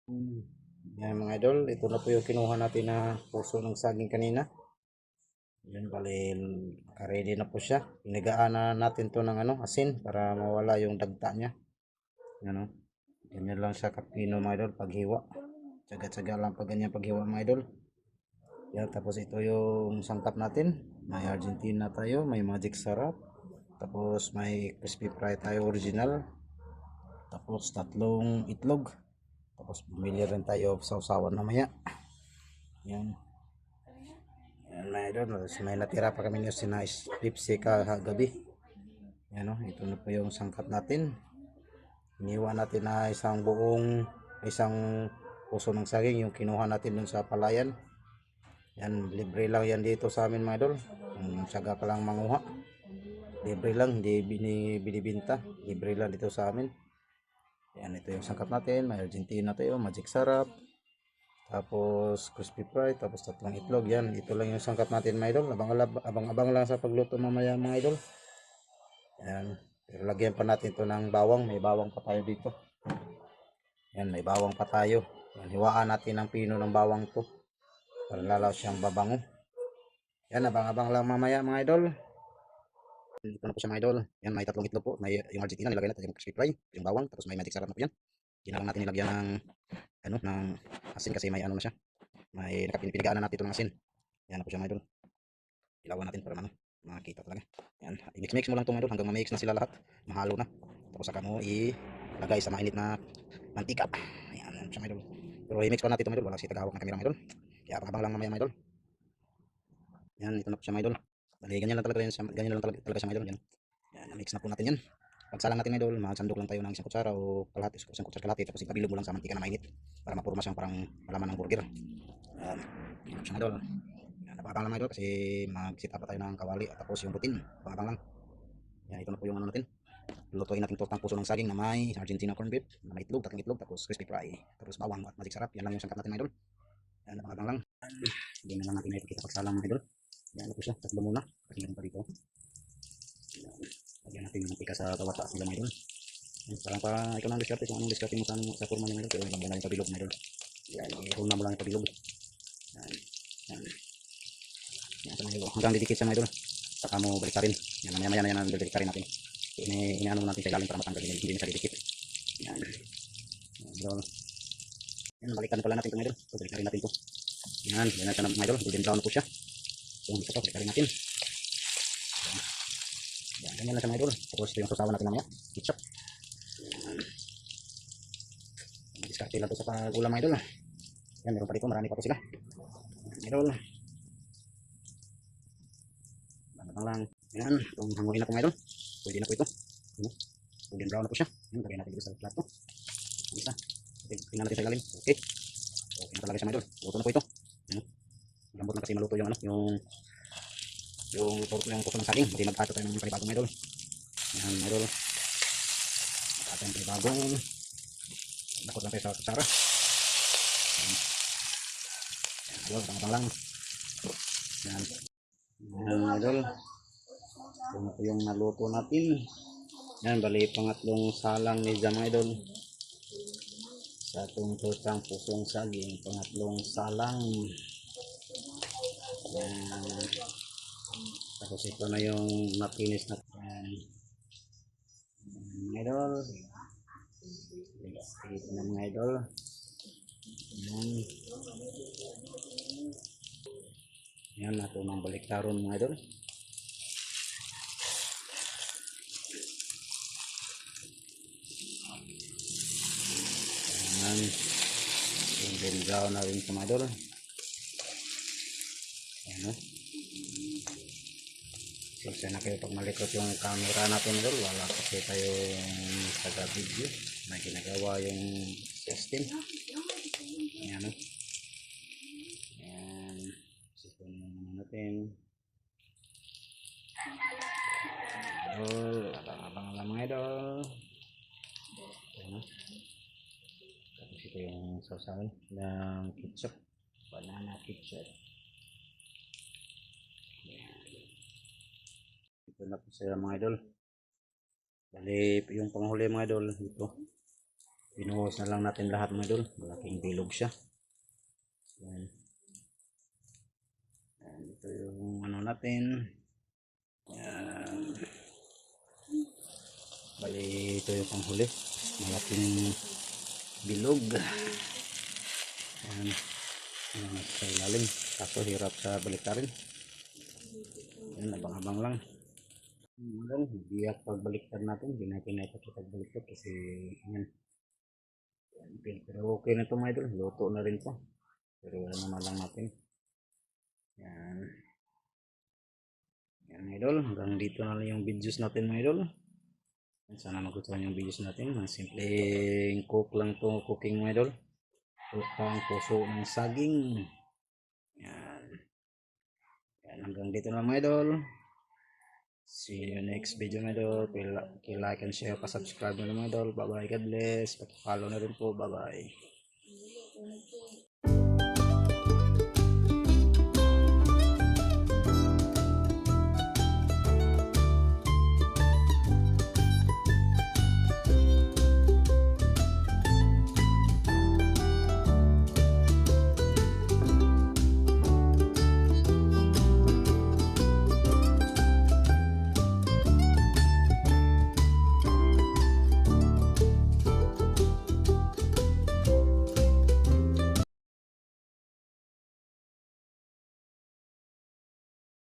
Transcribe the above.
Yan mga idol, ito na po yung kinuha natin na puso ng saging kanina. Yan, bali, ready na po siya. Pinigaan na natin to ng asin para mawala yung dagta niya. Yan o. Ganyan lang siya kapino mga idol, paghiwa. Tsaga-tsaga lang pag ganyan paghiwa mga idol. Yan, tapos ito yung sangkap natin. May Argentina tayo, may magic sarap. Tapos may crispy fry tayo original. Tapos tatlong itlog. Tapos bumili rin tayo sa sausawan mamaya. Yan. Yan mga idol. May natira pa kami yung sinais Pepsi kagabi. Yan o. Ito na po yung sangkap natin. Iniwan natin na isang puso ng saging yung kinuha natin dun sa palayan. Yan. Libre lang yan dito sa amin mga idol. Kung saga ka lang manguha. Libre lang. Hindi binibinta. Libre lang dito sa amin. Yan. Ito yung sangkap natin. May Argentina tayo. Magic sarap. Tapos crispy fry, tapos tatlong itlog. Yan, ito lang yung sangkap natin mga idol. Abang-abang lang sa pagluto mamaya mga idol. Yan, pero lagyan pa natin to ng bawang. May bawang pa tayo dito. Yan, may bawang pa tayo. Yan, hiwaan natin ng pino ng bawang to para lalaw siyang babango. Yan, abang-abang lang mamaya mga idol. Ito na po siya mga idol. Yan, may tatlong itlog po. May yung Argentina, nilagay natin yung crispy fry, yung bawang, tapos may magic sarap na po yan. Hindi na lang natin nilagyan ng asin kasi may na siya. May pinigaan na natin ito ng asin. Yan na po siya mga idol. Ilawan natin para makita talaga. Yan, i-mix mo lang itong idol hanggang ma-mix na sila lahat. Mahalo na. Tapos saka mo ilagay sa mainit na mantika. Ayan, yan siya mga idol. Pero i-mix pa natin ito mga idol. Wala kasi tagahawak ng kamera mga idol. Kaya abang lang mamaya mga idol. Yan, ito na po siya mga idol. Bali, ganyan lang talaga siya mga idol. Yan. Yan, mix na po natin yan. Pagsalang natin mga idol, magsandok lang tayo ng isang kutsara o kalahati, isang kutsara kalahati, tapos itabilog mo lang sa mantika na mainit para mapurma siyang parang palaman ng burger. Yan, yan siya mga idol. Abang lang mga idol kasi mag-sit up pa tayo ng kawali at tapos yung rutin. Abang lang. Yan, ito na po yung natin. Lutuin natin tortang puso ng saging na may Argentina corned beef, na may itlog, tatlong itlog, tapos crispy fry, tapos bawang at magic sarap. Yan lang yung sangkap natin mga idol. Yan, abang lang. Hindi na lang natin ipakita pagsalang mga idol. Yan na po siya. Tatlo muna. Kasi meron pa dito. Lagyan natin yung mantika sa kawata sila mga idol. Parang pa ikaw na ang diskarte kung anong diskarte mo sa forma ng mga idol. Pero ilagyan lang yung pabilog mga idol. Yan, i-roll na mo lang yung pabilog. Yan. Yan. Yan sa mga idol. Hanggang didikit siya mga idol. Saka mo balik rin. Yan, maya-maya na yan ang balik rin natin. Inaano natin sa ilalim para matanggal. Hindi na siya didikit. Yan. Yan, idol. Yan, balikan pala natin ito mga idol. So, balik rin natin ito. Yan, yan na siya mga idol. Golden brown na po siya. So, isa pa, balik rin natin. Yan, ganyan lang siya mga idol. Tapos ito yung susawan natin namaya. Ketchup. Yan. Diskarte lang ito sa pagulang mga idol. Yan, meron pa dito. Marami pa po sila. Yan, idol. Lang. Yan, itong hanguin na po mga idol. Pwede na po ito. Golden brown na po siya. Yan, lagay natin dito sa plato. Isa. Tingnan natin sa ilalim. Okay. Okay na talaga siya mga idol. Luto na po ito. Yan. Lambot na kasi maluto yung yung puso ng saging. Hindi magpato tayo ng panibagong mga idol. Yan mga idol. Magpato yung panibagong. Nakot lang tayo sa kutsara. Yan. Yan idol, tama lang. Yan. Yan mga idol. Ito po yung naluto natin. Yan, bali pangatlong salang ni Jam idol. Sa itong tortang pusong saging, pangatlong salang. Yan. Tapos ito na yung napinis na. Yan. Idol. Ito na mga idol. Yan. Yan, nato ng baliktaron mga idol. Yan. Golden brown na rin sa mga idol. Yan o. So, sana kayo pag malikot yung camera natin idol. Wala kasi tayong taga-video. May ginagawa yung system. Yan o. Yan. Sipon natin. Idol. Abang-abang lang mga idol. Yan o. Tapos ito yung sausawan ng ketchup. Banana ketchup. Ito na po sila mga idol. Bali yung panghuli mga idol ito. Pinuhos na lang natin lahat mga idol. Malaking bilog siya. Yan. Yan. Ito yung ano natin. Yan. Bali ito yung panghuli. Malaking bilog. Yan. Yan sa ilalim. Kaso hirap sa baliktarin. Yan, abang-abang lang. Ngayon, biyak pagbaliktad natin. Hindi natin naipakita pagbaliktad kasi yan. Pero okay na ito mga idol. Luto na rin to. Pero ano na lang natin. Yan. Yan mga idol. Hanggang dito na lang yung videos natin mga idol. Sana magustuhan yung videos natin. Ang simpleng cook lang to, cooking mga idol. Ang puso ng saging. Yan. Yan. Hanggang dito na mga idol. See you next video mga idol. Like and share, pa-subscribe na mga idol. Bye bye. God bless. Pag-follow na rin po. Bye bye.